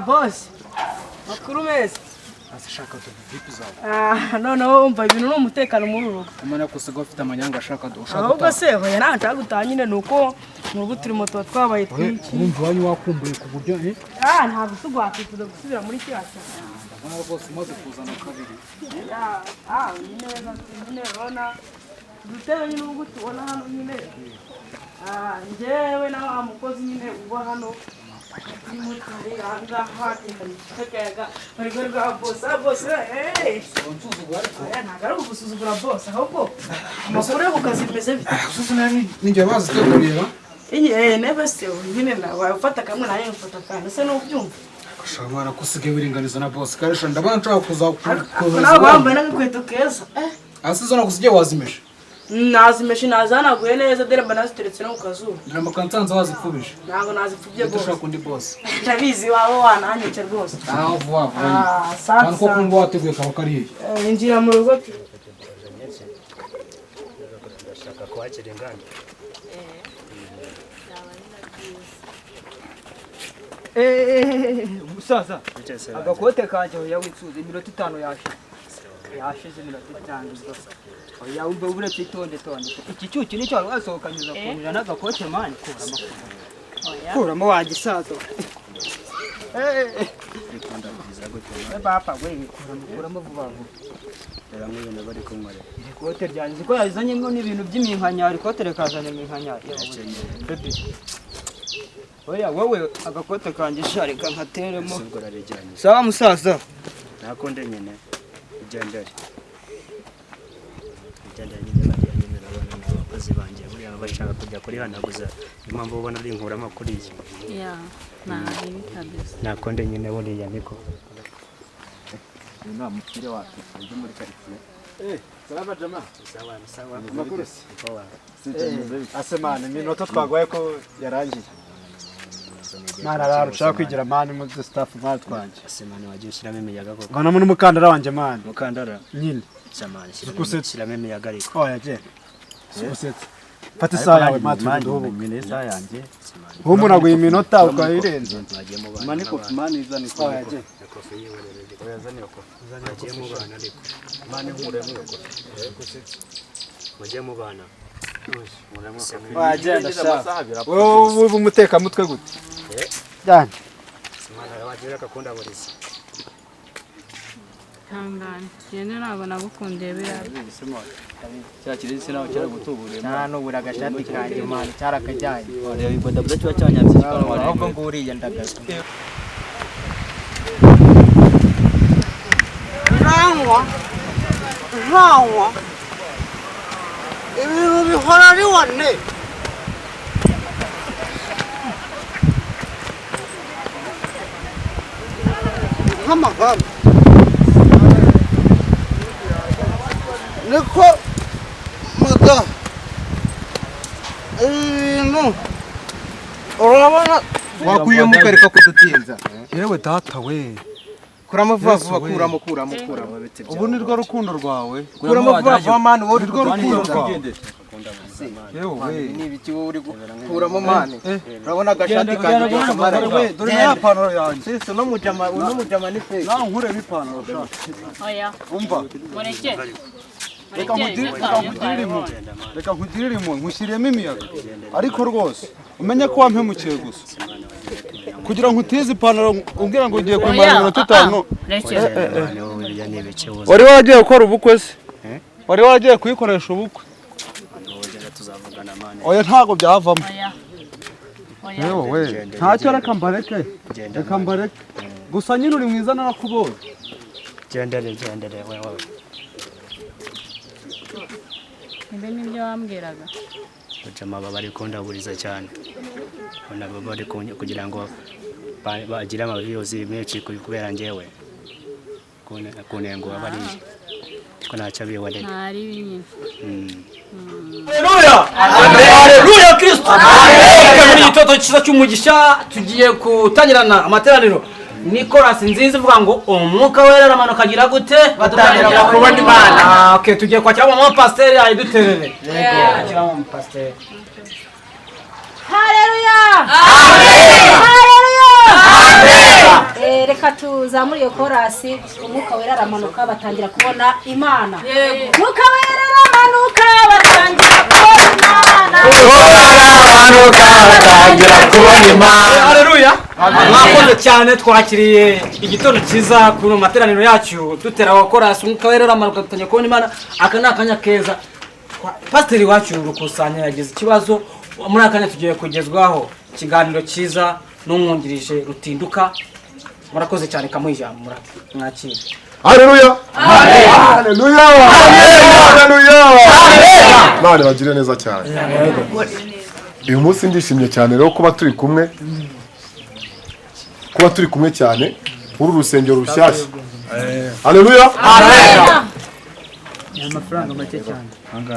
Boss. Makuru meza. Ashaka to vipi zawe? No umva ibintu no umutekano muri urugo. Amana kusiga ufite amanyanga ashaka ushaka. Ahubwo se hoya nta gutanyine nuko mu rugo turi moto twabaye twinshi. Urumva wanyu wakumbuye ku buryo ntabwo tugwakituza gusubira muri cyasa. Ndabona rwose umaze kuzana kabiri. Nyine rona dutebe nyine ubu tubona hano nyine. Njyewe na mukozi nyine uba hano. Nazimeshe nazanaguye neza dere banaziteretse no kukazuba. Ndamakansanze wazipfubije. Ntago nazipfubye bose. Ndashaka undi boss. Ndabizi wawe wananyice rwose. Vuba. Nko kumva wateguye kaba kariye. Injira mu rugo. Ndashaka kwakira inganda. Musaza. Agakote kanje yawitsuze iminota 5 yashize iminota 5 oya umbe ubure titonde tonde iki cyuki nicyo wasohokanyuza kunira n'agakote mani kuramo wagisazo papa we kuramo vuba vuba era mwene bari kumare ikote ryanjye ko yazanyemo n'ibintu by'iminkanyari ikote rekazanye iminkanyari bebe oya wowe agakote kanje sharika nkateremo sawa musaza nakonde nyene igendere nyine bajyanye n'abana n'abakozi banjye buriya bashaka kujya kuri hanaguza impamvu ubona ari inkura makuru iyi nabi kabisa nakonde nyine buriya niko nta mupira wacu uje muri quartier salama jama sawa makuru sawa asemane minota twagwaye ko yarangiye Mara rushaka kwigira mani mu staff mwari twanje asemane wagiye ushyiramo imiyaga koko ngana muri mukandara wanje mani mukandara nyine samani shyiramo imiyaga ariko oya je usetse fata isaha yawe mati ndubu nyine isaha yanjye umuntu aguye iminota ukayirenza mani ko mani izani ko oya je kofi yiwerere oya zani ko zagiye mu bana ariko mani nkure mu ko mujye mu bana wagenda sha wowe umuteka mutwe gute cyane simana wagira akakunda buriza hangane yende nabona gukundiye bira cyakiri sinaho cyara gutubure nta nubura agashati kanjye mani cyarakajyanye reba iboda byo cyo cyanyambye ahubwo nguriye ndagaza Rawa ibintu bihora ari wane nk'amagare niko muda ibintu urabona wakwiye mukareka kudutinza yewe data we kuramo vuba vuba kuramo ubu ni rwo rukundo rwawe kuramo vuba vuba mani wowe rwo rukundo rwawe yewe nibiki wowe uri kuramo mani urabona agashati kanjye kamara dore ya pantaro yanjye sisi no mujama ni fake naho nkure bipantaro shaka oya umva mureke reka nkugirire impuhwe nkushyiriyemo imiyaga ariko rwose umenye ko wampemukiye gusa kugira ngo utize ipantaro umbwira ngo ugiye kumara iminota 5 wari wagiye gukora ubukwe se wari wagiye kuyikoresha ubukwe oya ntago byavamo yewe ntacyo reka mbareke gusa nyine uri mwiza narakubonye gendere wewe ibe nibyo wambwiraga Bajama bari kundaburiza cyane bona bari kugira ngo bagire amaviyozi menshi kubera njyewe kunengo bari ko ntacyo biwale ntari binyine Haleluya Kristo muri gitoto cyiza cy'umugisha tugiye gutangirana amateraniro ni korasi nziza ivuga ngo umwuka wera aramanuka agira gute batangira kubona Imana. Okay, tugiye kwakira mama pasteur ayiduterere. Kwakira mama pasteur. Haleluya! Amen! Haleluya! Amen! Reka tuzamure iyo korasi umwuka wera aramanuka batangira kubona Imana. Umwuka wera aramanuka batangira kubona Imana. Aramanuka batangira kubona Imana. Haleluya! Mwakoze cyane twakiriye igitondo cyiza ku materaniro yacu dutera korasi umwuka wera aramanuka batangira kubona Imana. Aka ni akanya keza. Pastor wacu rukusanya yagize ikibazo muri akanya tugiye kugezwaho ikiganiro cyiza n'umwungirije Rutinduka. Murakoze cyane kamwijambo mwakira. Haleluya! Haleluya! Haleluya! Bane bagire neza cyane. Uyu munsi ndishimye cyane rero kuba turi kumwe. Kuba turi kumwe cyane uru rusengero rushyashya. Haleluya! Haleluya! Amafaranga make cyane.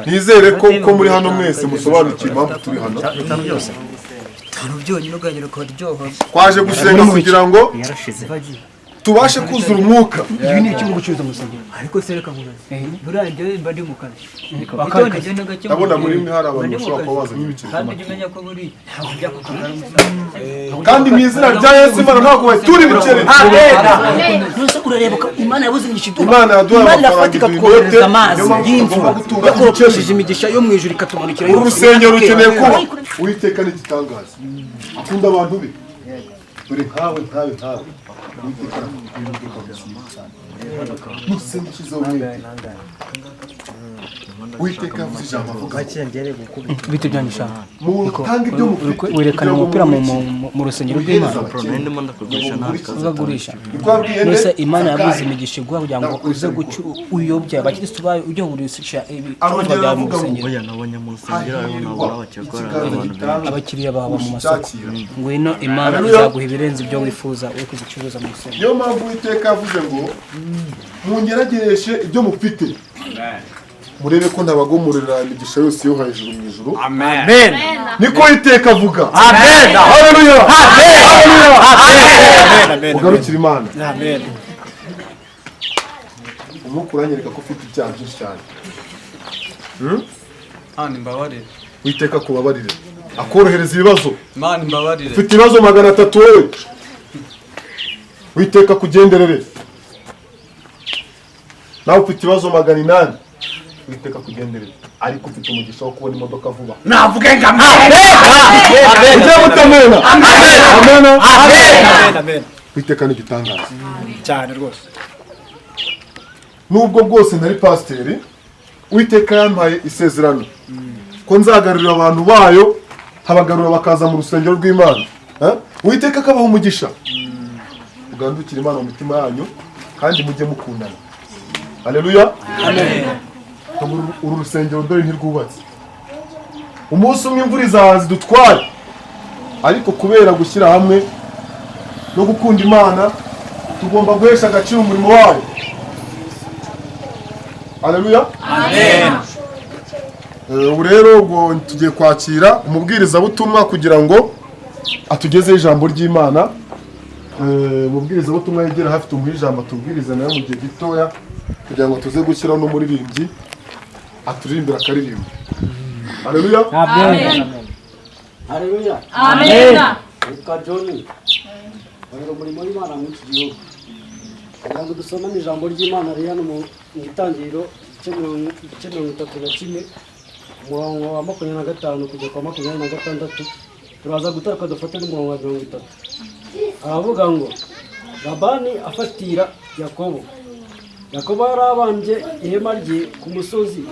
Nizere ko muri hano mwese musobanukiwe impamvu turi hano. Tano byonyine uganyira ko ryoho. Twaje gusenga kugira ngo tubashe kuzura umwuka. Ibi ni icyungu cyuza musengero. Ariko sereka nkubaze. Buranje mbandi mu kazi. Batonde genda gake. Ndabona muri mwe hari abantu bashobora kuba bazanye ibiciro. Kandi umenya ko buri bijya kukagara umusaza. Kandi mu izina rya Yesu Imana ntabwo turi bicere. Amen. Nuse urareba ko Imana yabuze imigisha iduma. Imana yaduha amafaranga twohereza amazi y'imvura. Yakoresheje imigisha yo mu ijuru ikatumanukira. Urusengero rukeneye kuba Uwiteka ni igitangaza. Akunda abantu be. Dore nkawe Uwiteka Uwiteka yavuze ijambo avuga Bite byanyisha. mutange ibyo mufite Werekana umupira mu rusengero rw'Imana. Uzagurisha. Nose Imana yabuze imigisha igwa kugira ngo uze guca uyobya abakristo bayo ujye gurisha ibicuruzwa bya mu rusengero. nabonye mu rusengero nabona abakekora Abakiriya baba mu masoko. Ngwino Imana izaguha ibirenze ibyo wifuza we kuzicuruza mu rusengero. niyo mpamvu Uwiteka yavuze ngo mungeragereshe ibyo mufite murebe ko ntabagomorera imigisha yose yo hejuru mu ijuru. Amen. Niko Uwiteka avuga. Amen. Haleluya. Amen. Ugarukira Imana. Amen. Umwuka uranyereka ko ufite ibyaha byinshi cyane. Mani mbabarire. Uwiteka kubabarire. Akorohereza ibibazo. Mani mbabarire. Ufite ibibazo 300 wewe. Uwiteka kugenderere. Nawe ufite ibibazo 800. Uwiteka kugenderere. Ariko ufite umugisha wo kubona imodoka vuba. Navuge ngo amen. Amen. Uwiteka ni igitangaza. Cyane rwose. Nubwo bwose ntari pasiteri, Uwiteka yampaye isezerano ko nzagarurira abantu bayo, habagarura bakaza mu rusengero rw'Imana. Uwiteka akabaha umugisha. Ugandukira Imana mu mitima yanyu kandi mujye mukundana. Haleluya. Amen. Uru rusengero dore ntirwubatse. Umunsi umwe imvura izaza idutware. Ariko kubera gushyira hamwe no gukunda Imana, tugomba guhesha agaciro umurimo wayo. Haleluya. Amen. Ubu rero ubwo tugiye kwakira umubwiriza butumwa kugira ngo atugezeho ijambo ry'Imana. Umubwiriza butumwa yegera hafi tumuha ijambo tubwiriza nayo mu gihe gitoya kugira ngo tuze gushyiraho n'umuririmbyi aturirimbira akaririmbo. Haleluya. Amen. Haleluya. Amen. Kajoni. Bari umurimo w'Imana mu iki gihugu. Kugira ngo dusome ijambo ry'Imana riri hano mu itangiriro 31 umurongo wa 25 kugera kwa 26 turaza gutaka dufate n'umurongo wa 30. Aravuga ngo Labani afatira Yakobo. Yakobo yarabambye ihema rye ku musozi.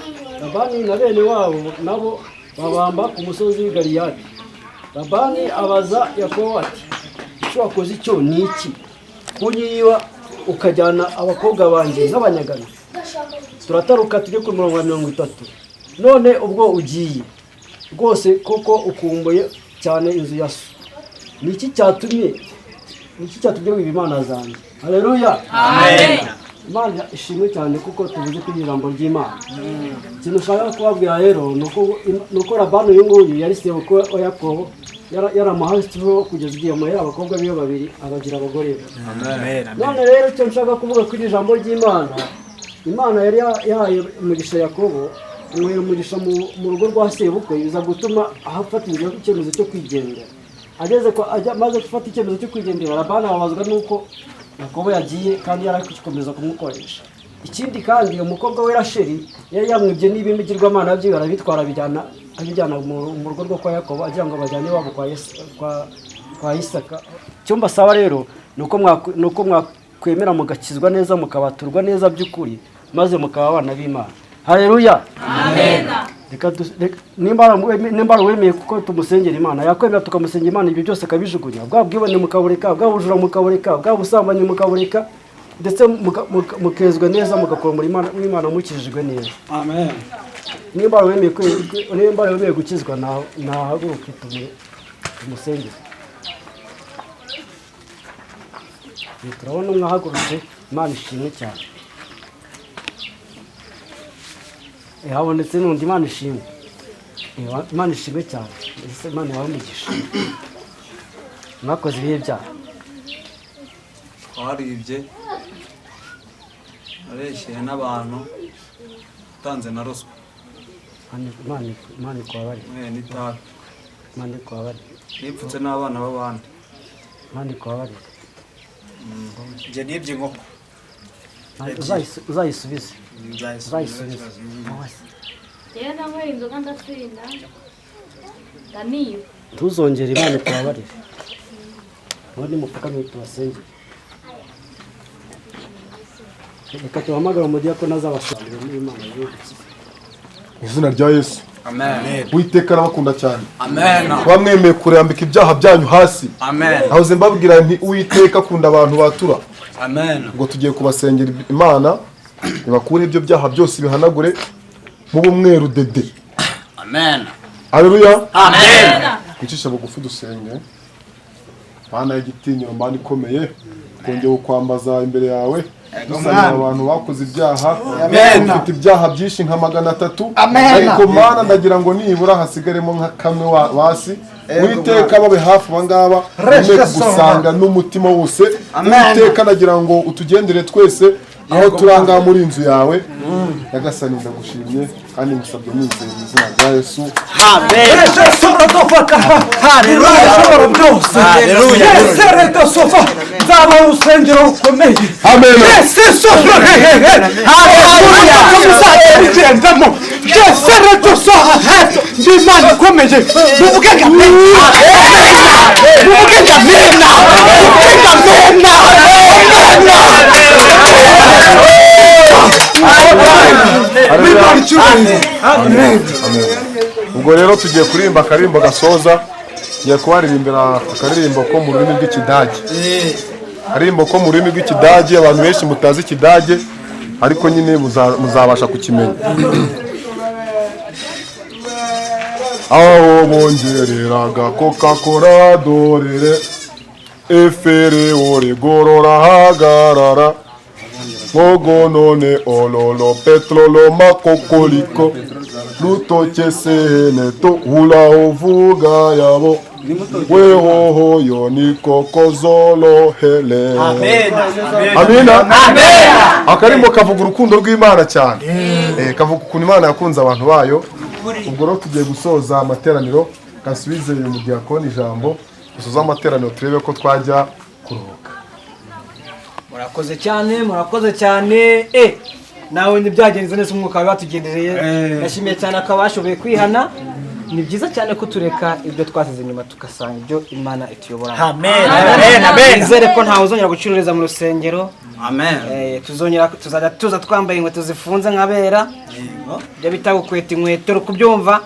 Labani na bene wabo nabo babamba ku musozi w'i Galiyadi. Labani abaza Yakobo ati icyo wakoze icyo ni iki? Kunyiba ukajyana abakobwa banjye nk'abanyagano. Turataruka tujye ku murongo wa 30. None ubwo ugiye rwose koko ukumbuye cyane inzu ya so. Niki cyatumye wiba Imana zanjye. Haleluya. Amen. Imana ishimwe cyane kuko tuvuze ku ijambo ry'Imana. Ikintu ushaka kubabwira rero nuko Labani uyu nguyu yari se wa Yakobo yaramuhasitiweho kugeza igihe amuhera abakobwa biwe babiri abagira abagore be. None rero icyo nshaka kuvuga kuri ijambo ry'Imana, Imana yari yahaye umugisha Yakobo, imuhera umugisha mu rugo rwa sebukwe, biza gutuma ahafata icyemezo cyo kwigendera. Maze gufata icyemezo cyo kwigendera, Labani ababazwa n'uko Yakobo yagiye kandi yari gukomeza kumukoresha. Ikindi kandi uyu mukobwa we Rasheli yari yamwibye n'ibimigirwamana bye, arabitwara abijyana mu rugo rwo kwa Yakobo agira ngo bajyane iwabo kwa Isaka. Icyo mbasaba rero ni uko mwakwemera mugakizwa neza, mukabaturwa neza by'ukuri, maze mukaba abana b'Imana. Haleluya, amen. Nimba wemeye kuko tumusengera Imana, yakwemera tukamusengera Imana, ibyo byose akabijugunya, bwa bwibone mukabureka, bwa bujura mukabureka, bwa busambanyi mukabureka, ndetse mukezwa neza, mugakora umurimo w'Imana mukijijwe neza. Amen. Nimba wemeye gukizwa, nahaguruke tumusengere. Turabona mwahagurutse, Imana ishimwe cyane. Habonetse n'undi, Imana ishimwe. Imana ishimwe cyane. Imana ibahe umugisha. Mwakoze ibihe byaha. Twaribye, areshyeye n'abantu, utanze na ruswa. Imana ikubabarire. N'itabi. Imana ikubabarire. Nipfutse n'abana b'abandi. Imana ikubabarire. Njye nibye inkoko. Uzayisubize. yewe nanyweye inzoga ndatsinda ndaniyo. Tuzongere, Imana ikubabarire. Ubundi mupfukamye tubasengere. Reka tuhamagara umudiyakoni azabasangire n'Imana y'ubuki. Izina rya Yesu. Amen. Uwiteka arabakunda cyane. Amen. Kuba mwemeye kurambika ibyaha byanyu hasi. Amen. Nahoze mbabwira nti Uwiteka akunda abantu batura. Amen. Ngo tugiye kubasengera Imana ibakure ibyo byaha byose bihanagure mu bumweru dede. Amen. Haleluya. Amen. Kwicisha bugufi dusenge. Mana y'igitinyiro, Mana ikomeye, twongeye kukwambaza imbere yawe. Dusanga abantu bakoze ibyaha, bafite ibyaha byinshi nka 300, ariko Mana ndagira ngo nibura hasigaremo nka kamwe wasi. Uwiteka babe hafi abangaba, ume gusanga n'umutima wose. Uwiteka nagira ngo utugendere twese aho turanga muri inzu yawe. Nyagasani ndagushimye kandi ngusabye nizeye mu izina rya Yesu. Amen. Haleluya. Haleluya. Yesu sofa. Zaba urusengero rukomeye. Amen. Yesu sofa. Haleluya. Tuzagendamo. Yesu sofa. Imana ikomeye. Muvuge amen. Muvuge amen. Ubwo rero tugiye kuririmba akarimbo gasoza, tugiye kubaririmbira akaririmbo ko mu rurimi rw'Ikidage. Akarimbo ko mu rurimi rw'Ikidage, abantu benshi mutazi Ikidage ariko nyine muzabasha kukimenya. Aho bongereraga Coca-Cola dorere efere ore gorora hagarara mogo none ololo petrolo makokoliko lutoke sene to hula uvuga yabo wehoho yoni kokozolo hele. Amen. Amina. Amen. Akarimbo kavuga urukundo rw'Imana cyane. Kavuga ukuntu Imana yakunze abantu bayo. Ubwo rero tugiye gusoza amateraniro, kasubize mu diakoni ijambo, gusoza amateraniro turebe ko twajya kuruhuka. Murakoze cyane. Nawe ntibyagenze neza, umwuka wawe batugendereye. Nashimiye cyane akabashoboye kwihana. Ni byiza cyane ko tureka ibyo twasize nyuma tugasanga ibyo Imana ituyobora. Amen. Amen. Nizere ko ntawe uzongera gucururiza mu rusengero. Amen. Tuzajya tuza twambaye inkweto zifunze nk'abera. Ibyo bita gukweta inkweto, uri kubyumva?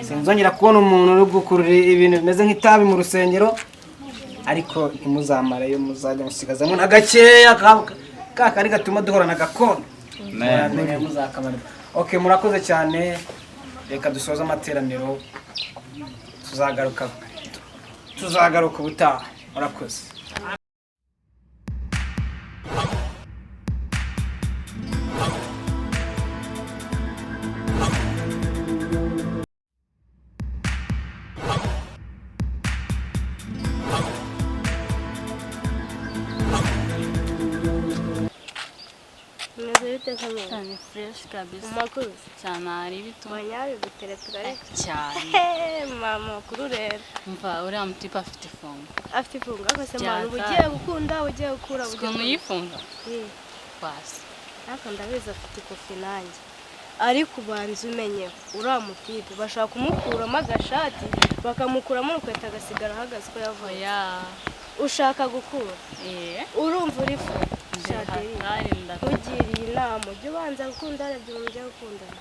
Sinzongera kubona umuntu uri gukurura ibintu bimeze nk'itabi mu rusengero. Ariko ntimuzamarayo, muzajya musigazamo na gakeya kari gatuma duhorana gakondo. Amen. Okay, murakoze cyane. Reka dusoze amateraniro, tuzagaruka ubutaha. Murakoze. bite kamwe? Tani fresh kabisa. Makuru Cyane ari bitu. manyabi guteretera ariko. Cyane. Mama makuru rero. Umva uriya mutipa afite ifunga. Afite ifunga akase mwana ugiye gukunda ugiye gukura ugiye. Ukuntu yifunga? Kwasi. Ariko ndabizi afite ikofi nanjye. Ariko ubanza umenye uriya mutipe bashaka kumukuramo agashati bakamukuramo urukweta agasigara ahagaze ko yavuye. Oya. Ushaka gukura? Urumva uri fu? Ugiriye inama ujye ubanza gukunda arebye umuntu ugiye gukundana.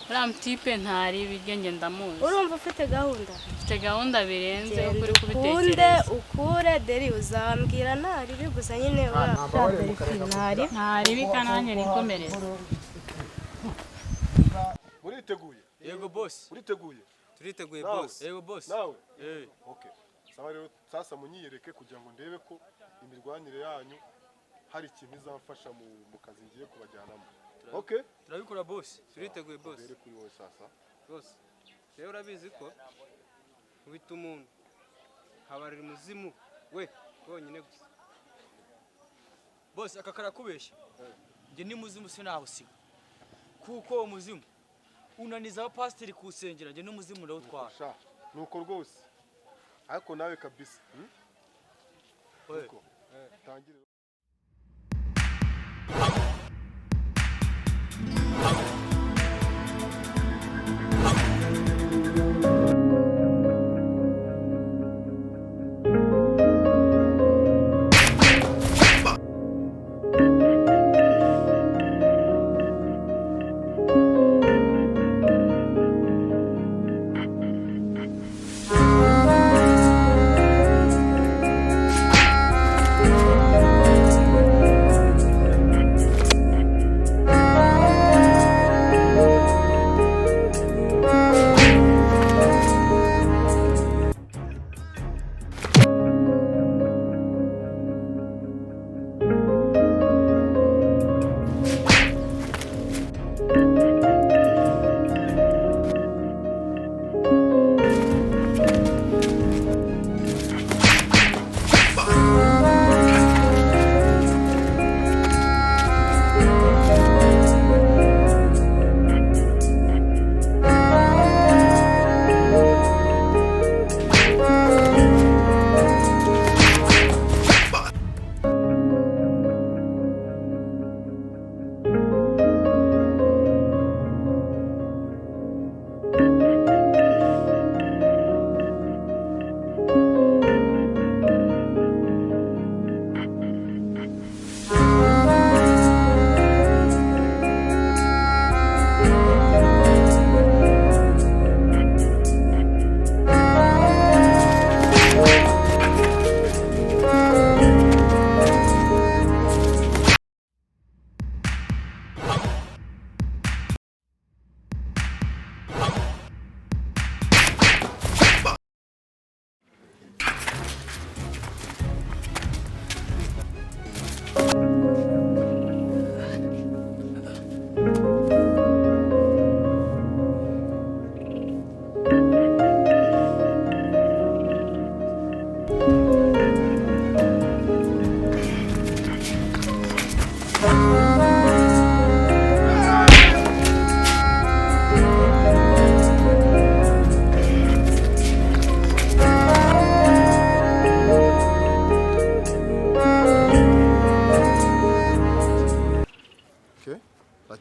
Uriya mutipe ntari ibigenge ndamuzi. Urumva ufite gahunda? Ufite gahunda birenze ukuri kubitekereza. Ukunde ukure deri uzambwira ntari gusa nyine ntari bikananye nikomereza. Uriteguye? Yego boss. Uriteguye? Turiteguye boss. Yego boss. Nawe? Okay. Sawa rero sasa munyiyereke kugira ngo ndebe ko imirwanire yanyu hari ikintu izamfasha mu kazi ngiye kubajyanamo. Okay? Turabikora boss. Turiteguye boss. Bere kuri wowe sasa. Boss. Rero urabizi ko ubita umuntu habarira umuzimu we bonyine gusa. Boss akakara kubeshya. Nge ni muzimu sinahusiga. Kuko umuzimu unaniza abapasteri kusengera nge n'umuzimu ndawutwara. Nuko rwose. Ariko nawe kabisa. Nuko. Tangire.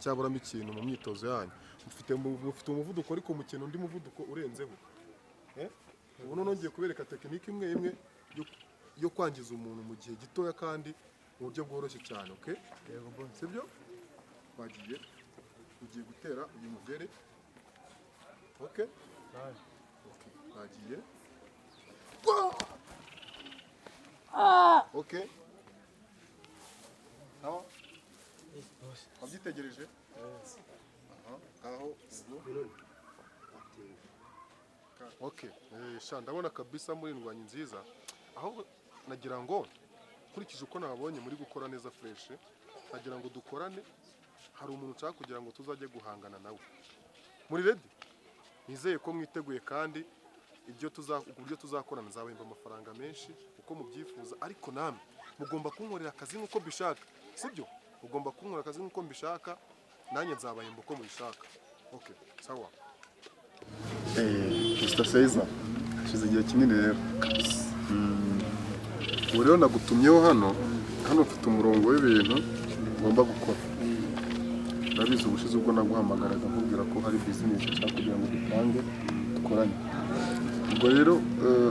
Cyaburamo ikintu mu myitozo yanyu mufite umuvuduko ariko mukino undi muvuduko urenzeho ubu nongeye kubereka tekinike imwe yo kwangiza umuntu mu gihe gitoya kandi mu buryo bworoshye cyane. Okay, sibyo bagiye ugiye gutera uyu mugere. Okay, bagiye okay aho wabyitegereje aho okay sha ndabona kabisa muri ndwanyi nziza aho nagira ngo kurikije uko nabonye muri gukora neza fresh nagira ngo dukorane hari umuntu nshaka kugira ngo tuzajye guhangana nawe muri ready nizeye ko mwiteguye kandi uburyo tuzakorana nzabahemba amafaranga menshi uko mubyifuza ariko namwe mugomba kunkorera akazi nkuko bishaka sibyo ugomba kunkora akazi nk'uko mbishaka nanjye nzabahemba uko mubishaka. Okay, sawa. Mr. Seiza hashize igihe kinini rero. Ubu rero nagutumyeho hano mfite umurongo w'ibintu ngomba gukora. Urabizi ubushize ubwo naguhamagaraga nkubwira ko hari business nshaka kugira ngo dutange dukorane. Ubwo rero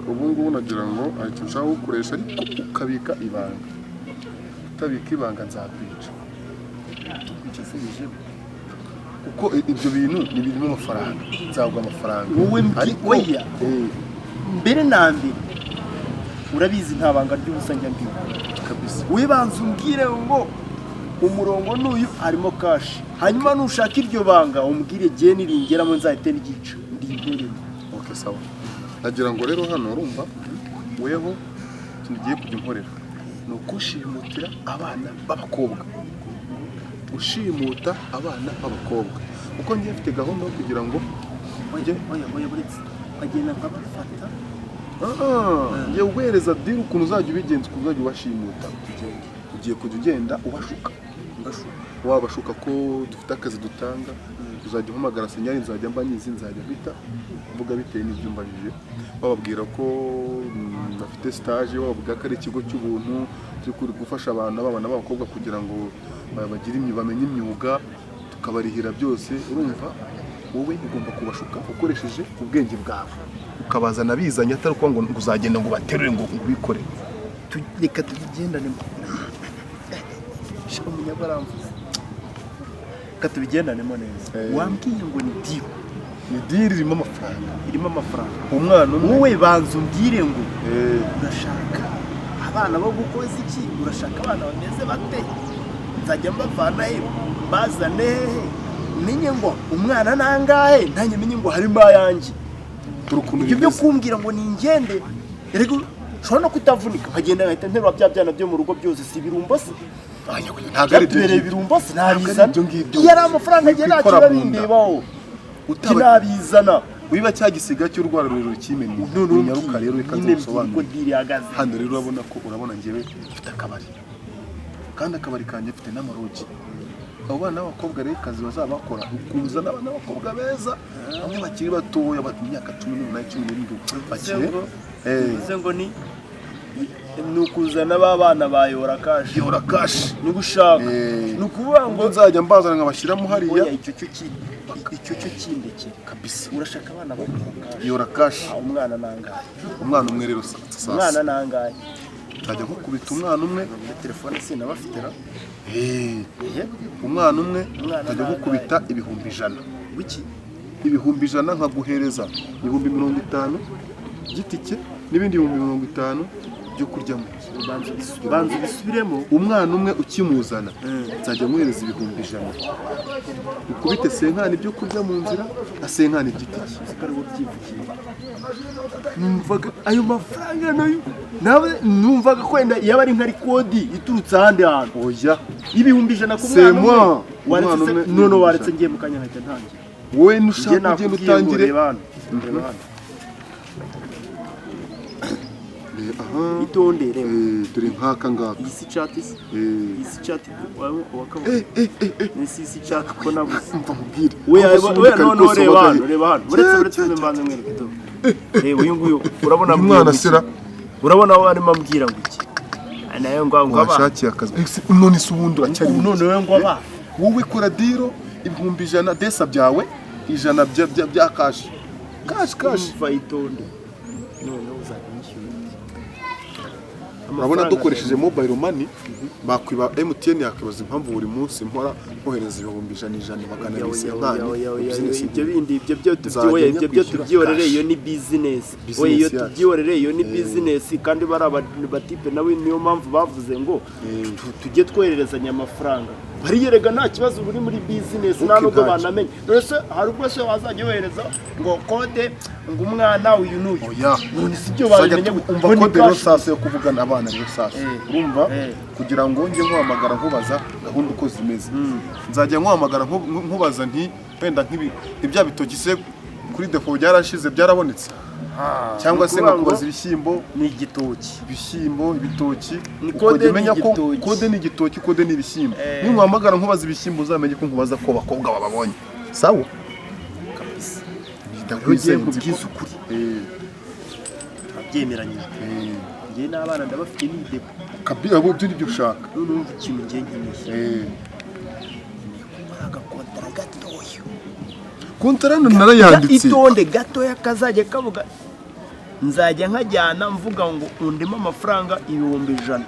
ubu ngubu nagira ngo aricyo nshaka gukoresha ariko ukabika ibanga. Utabika ibanga nzakwica. Tukwica se bijemo. Kuko ibyo bintu ni birimo amafaranga. Nzagwa amafaranga. Wowe oya. Mbere na mbere urabizi nta banga ry'ubusa njya mbiba kabisa. Wibanza umbwire ngo umurongo n'uyu harimo cash. Hanyuma nushaka iryo banga umbwire giye niringeramo nzahite n'igice ndimpereye. Okay, sawa. Nagira ngo rero hano urumva weho tugiye kujya nkorera no kushimutira abana b'abakobwa. Ushimuta abana b'abakobwa. Uko ngiye mfite gahunda yo kugira ngo oya buretse agenda nkabafata. Ngiye uguhereza deal ukuntu uzajya ubigenza ukuntu uzajya ubashimuta. Ugiye kujya ugenda ubashuka. Wabashuka ko dufite akazi dutanga. Uzajya uhamagara senyari nzajya mba nyizi nzajya bita mvuga biteye n'ibyumba bije. Bababwira ko bafite stage, bababwira ko ari ikigo cy'ubuntu cyo gufasha abantu b'abana b'abakobwa kugira ngo bagire bamenye imyuga tukabarihira byose. Urumva wowe ugomba kubashuka ukoresheje ubwenge bwawe. Ukabazana bizanye atari uko ngo uzagenda ngo baterure ngo ubikore. Reka tubigendane. Shaka umunyabaramvu. Katubigendanemo neza. Wambwiye ngo ni deal. Ni deal irimo amafaranga. Irimo amafaranga. Umwana wowe banza umbwire ngo urashaka abana bo gukoza iki? Urashaka abana bameze bate? Nzajya mbavana he bazane hehe? Menye ngo umwana nangahe ntanye menye ngo harimo ayanjye. Ibyo byo kumbwira ngo ni ngende. Erego shobora no kutavunika nkagenda ngahita nterura bya byana byo mu rugo byose si birumbo se. Ntabwo ari birumbo se nabizana. Yari amafaranga agenda akira bindebaho. Utabizana wiba cyagisiga cy'urwara rurerure kimenye. Nyaruka rero ikazosobanura. Hano rero urabona ngewe mfite akabari. Kandi akabari kanjye mfite n'amarogi. Abo bana b'abakobwa rero kazi bazabakora ukuzana abana b'abakobwa beza bamwe bakiri batoya bati imyaka 18 17 bakire bize ngo ni nukuzana babana bayora cash nugushaka nukuvuga ngo nzajya mbazana nkabashiramo hariya icyo cyo kindeke kabisa. Urashaka abana bayora yora cash. Umwana nangaye umwana umwe rero sasa umwana nangaye nzajya gukubita umwana umwe telefone sinabafitera umwana umwe nzajya gukubita ibihumbi 100. Wiki ibihumbi 100 nkaguhereza ibihumbi 50 gitike n'ibindi ibihumbi 50 byo kuryamo. Banza bisubiremo. Umwana umwe ukimuzana nzajya muhereza ibihumbi 100. Ukubite senkani byo kurya mu nzira na senkani igitike. Zikarwo byivukiye. Numvaga ayo mafaranga nawe numvaga kwenda yaba ari nkari kodi iturutse ahandi hantu. Oya ibihumbi 100 ku mwana umwe. None waretse ngiye mukanya nkajya ntangira. Wowe nushaka kugenda utangire itondere turi nkaka ngaka. Isi chat wawe wakabona. Isi chat ko nabuze. Mva mubwire. We none reba hano. Uretse mbanze mwereke to. Reba uyu nguyu urabona umwana sera. Urabona aho arimo ambwira ngo iki. Nayo ngo washakiye akazi. None se ubundi uracyari none we ngo aba. Wowe kora diro ibihumbi 100 desa byawe 100 bya cash. Cash vayitonde. None uzanyishyura. Urabona dukoresheje mobile money bakwiba MTN yakwibaza impamvu buri munsi mpora kohereza ibihumbi 100 magana ibyo bindi ibyo byo tubyiyorere iyo ni business. Oye iyo tubyiyorere iyo ni business kandi bari abatipe nawe niyo mpamvu bavuze ngo tujye twohererezanya amafaranga. Bariyerega nta kibazo buri muri business nta nubwo banamenye. Rese hari ubwo se wazajya yohereza ngo kode ngo umwana uyu n'uyu. Oya none sibyo bamenye umva kode rero sasa yo kuvugana abana rero sasa. Urumva kugira ngo nge nkuhamagara nkubaza gahunda uko zimeze. Nzajya nkuhamagara nkubaza nti wenda nk'ibi ibya bitoki se kuri defo byarashize byarabonetse. cyangwa se ngakubaza ibishyimbo ni igitoki, ibitoki kode umenya ko kode ni igitoki, kode ni ibishyimbo. Ninkuhamagara nkubaza ibishyimbo uzamenye ko nkubaza ko bakobwa bababonye. Sawa kabisa, ndakwizeye kubwiza ukuri abyemeranyije. Ngiye n'abana ndabafite n'idebo kabisa, abo byo nibyo ushaka. N'umva ikintu ngiye nkeneye agakontara gatoya, kontara narayanditse, itonde gatoya kazajya kavuga nzajya nkajyana mvuga ngo undemo amafaranga 100,000.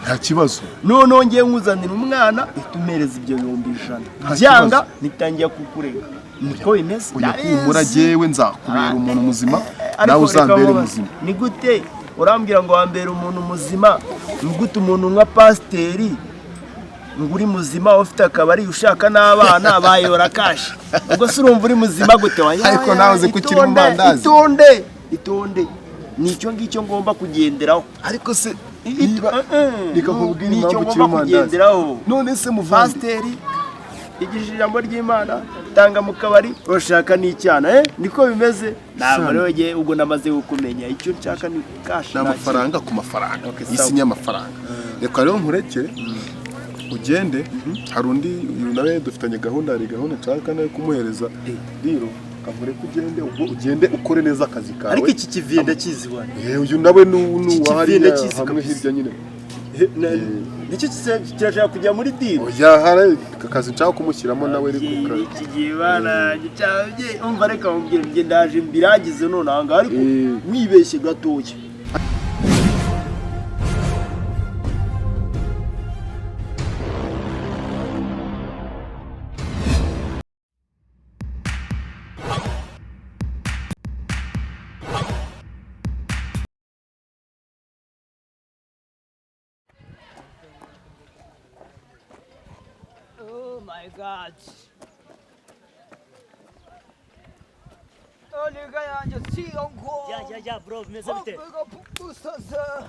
nta kibazo. Noneho ngiye nkuzanira umwana itumereza ibyo 100,000 byanga nitangiye kukurega. Niko bimeze. Uyakumura jewe nzakubera umuntu muzima nawe uzambere muzima. Ni gute urambwira ngo wambere umuntu muzima? Ni gute umuntu nka pasteri nguri muzima ufite akabari ushaka n'abana bayora kashi? Ubwo se urumva uri muzima gute? Ariko nawe uzi kukiri mu mandazi. Itonde nicyo ngicyo ngomba kugenderaho. Ariko se nikakubwira nicyo impamvu ngomba kugenderaho. None se muvandi pasteri igishije ijambo ry'Imana tanga mu kabari urashaka n'icyana niko bimeze. Ntabwo rero ngiye ubwo namaze gukumenya icyo nshaka ni kashi n'amafaranga ku mafaranga. Isi ni amafaranga. Reka rero nkureke ugende. Hari undi nawe dufitanye gahunda nshaka nawe kumuhereza rero kavure kugende ubwo ugende ukore neza akazi kawe. Ariko iki kiviye ndakizi wane. Uyu nawe nuwahari hamwe hirya nyine. Nicyo kirashaka kujya muri diro. Oya hari akazi nshaka kumushyiramo nawe ariko iki gihe bana gicabye umva reka mubwire nge ndaje mbiragize none anga ariko wibeshye gatoya. Oh my God. Oliga yanjye siyongo. Ya bro, bimeze bite? Usaza.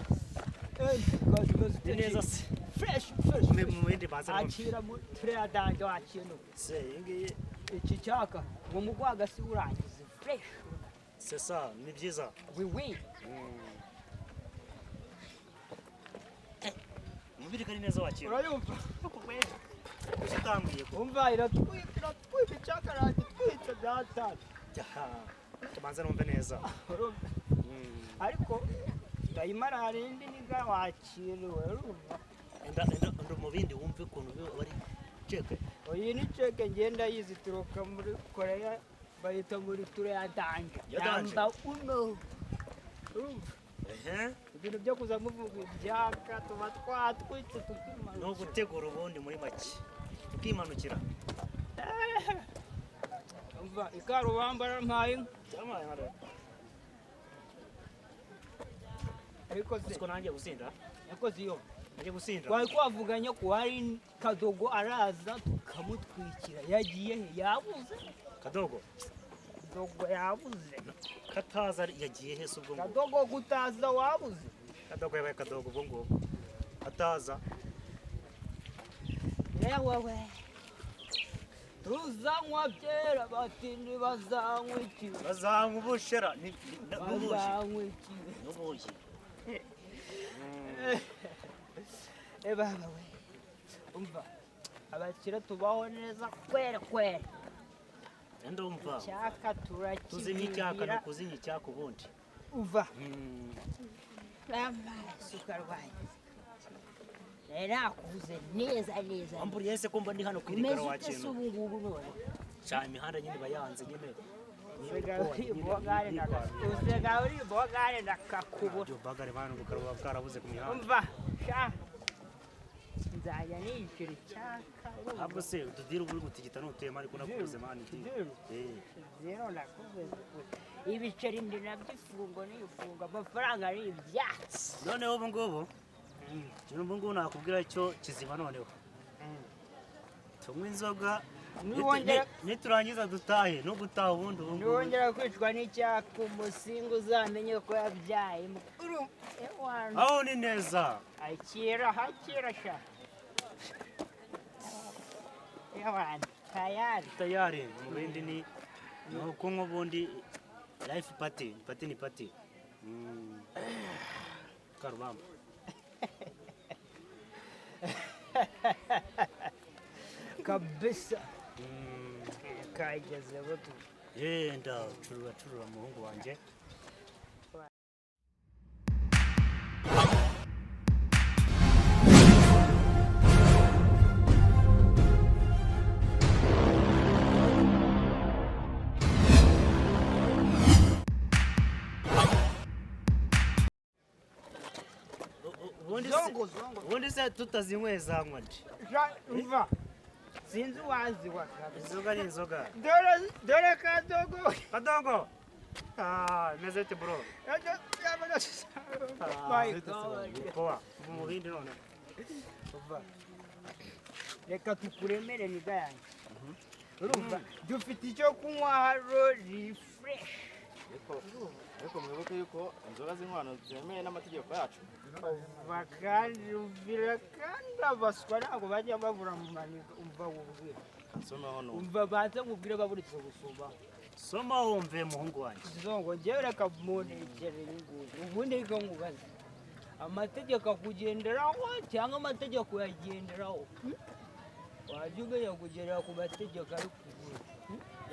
Neza se. Fresh. Mu bindi baza. Akira mu treya danje wakintu. Se ingiye iki cyaka ngo mugwaga si urangize. Fresh. C'est ça, ni byiza. Oui. Mubiri kari neza wakira. Urayumva? Usitambiye ko. Umva iratwika cyaka ranje twitse data. Tubanza numve neza. Ariko ndayimara harindi niga wakiriwe urumva. Ndo mu bindi wumve ukuntu bari ceke. Oyi ni ceke ngenda yizituruka muri Korea bayita muri ture ya danje. Yamba uno. Ibintu byo kuza muvuga ibyaka tuba twatwitse tukimana. No gutegura ubundi muri make. Tukimanukira. Umva ikarubamba mpaye. Ariko siko nanjye gusinda. Yakoze iyo. Nanjye gusinda. Wari kwavuganya ko hari Kadogo araza tukamutwikira. Yagiye he? Yabuze. Kadogo yabuze. Kataza yagiye he subwo? Kadogo gutaza wabuze. Kadogo yabaye Kadogo ubwo ngo ataza. Yewe. Tuzanywa byera batindi bazanywa iki? Bazanywa ubushera ni bazanywa iki? N'ubuyi. Baba we. Umva. Abakira tubaho neza kwera. Ndumva. Cyaka turakira. Tuzimye icyaka no kuzimya icyaka ubundi. Uva. Sukarwaye. Kuze neza. Amburi yese ko mba ndi hano kwirigara wakintu. Umeze ubu ngubu none. Cyane imihanda nyine bayanze nyine. Usega bogare ndakakubura. Byo bagare bana gukarwa bwarabuze ku mihanda. Umva. Nzajya niyicira icyaka. Ahubwo se ududira uri gutigita n'utema ariko nakubuze mani ndi. Zero nakubuze. Ibiceri ndi nabyifungo n'ifunga amafaranga ari ibyatsi. Noneho ubu ngubu ubu ngubu nakubwira icyo kizima noneho. Tunywe inzoga niturangiza dutahe no gutaha ubundi ubu. Niwongera kwicwa n'icyaka umusinga uzamenye ko yabyaye mukuru. Aho ni neza. Hakira sha. Yawan tayari mu bindi ni nuko nk'ubundi Life party ni party. Karubamba. Kabisa. Kageze butu. Nda curura muhungu wanje. Ubundi se tutazinywezanywa nje. Umva. Sinzi wazi wakabe. Inzoga ni inzoga. Dore kadogo. Kadogo. Meze ute bro? My God. Poa. Mu bindi none. Umva. Reka tukuremere niga yanjye. Urumva dufite icyo kunywa haro refresh. Ariko mwibuke yuko inzoga z'inkwano zemewe n'amategeko yacu. Bakandubira kandi abaswa ntabwo bajya bavura mu maniga umva wubwira. Soma hano. Umva banze nkubwire baburitse gusumba. Soma wumve muhungu wanje. Zongo ngewe reka munekere inguzi. Ubundi reka nkubaze. Amategeko akugenderaho cyangwa amategeko yagenderaho. Wajya umenya kugendera ku mategeko ari kugura.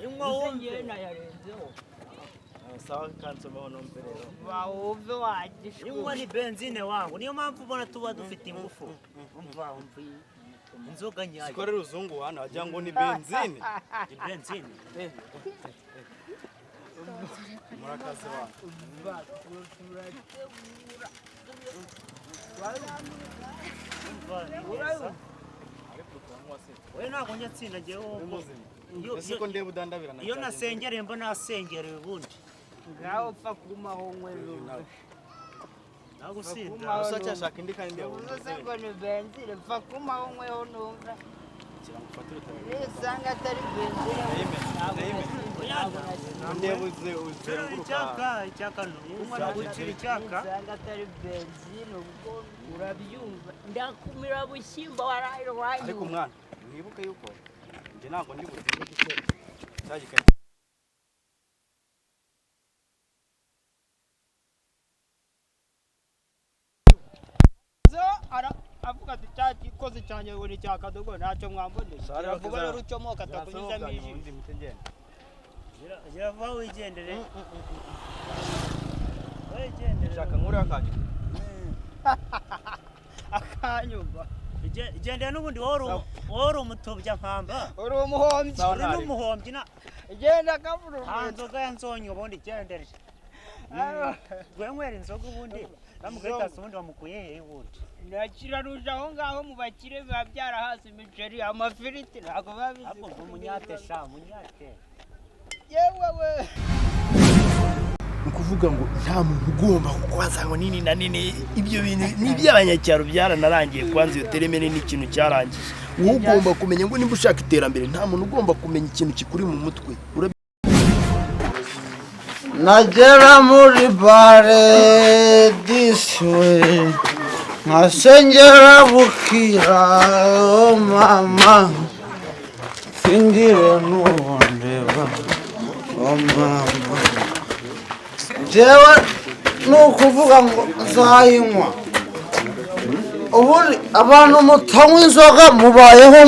Imwe wumve nayarenzeho. Sawa kansoma hano mperero. Bawuve wagisha. Imwe ni benzine wangu. Niyo mpamvu ubona tuba dufite ingufu. Umva inzoga nyayo. Sikore ruzungu hano wagira ngo ni benzine. Ni benzine. Murakazi wa. Wewe ntabwo njya tsinda ngewe Siko ndeba udandabira na. Iyo nasengereye mbona nasengereye ubundi. Ngaho pfa kumaho nkwezo. Nagusinda. Usa cyashaka indi kandi ndeba. Uza ngo ni benzine pfa kumaho nkweho numva. Kiramufatira utabizi. Nisanga atari benzine. Ndeba uzenguruka. Icyaka no. Ucira icyaka. Nisanga atari benzine ubwo urabyumva. Ndakumira bushyimba waraye wanyu. Ariko mwana mwibuke yuko nje ntabwo ndi buzinde gitero. Cyagikanye. Avuga ati cyati koze cyane ngo ni cyakadogo ntacyo mwambonesha. Aravuga rero ucomoka atakunyuza miji. Yava wigendere. Shaka nkuru yakanye. Akanyumva. Igendere n'ubundi wori umutobya nkamba. Uri umuhombyi. Uri n'umuhombyi na. Igenda kavuru. Hanzoga yanzonye ubundi igendere. Gwenywera inzoga ubundi. Namugahita ubundi bamukuye hehe ubundi. Nakiraruje aho ngaho mu bakire biba byarahase imiceri amafiriti ntabwo babizi. Hapo umunyate sha munyate. Yewe ukuvuga ngo nta muntu ugomba kukwaza ngo nini na nini ibyo bintu n'iby'abanyacyaro byaranarangiye kwanza iyo teremene n'ikintu cyarangiye. Wowe ugomba kumenya ngo nimba ushaka iterambere nta muntu ugomba kumenya ikintu kikuri mu mutwe. Nagera muri bare this way nkasengera bukira oh mama singire n'ubondeba oh mama jewe nukuvuga ngo nzayinywa ubundi abantu mutanywa inzoga mubayeho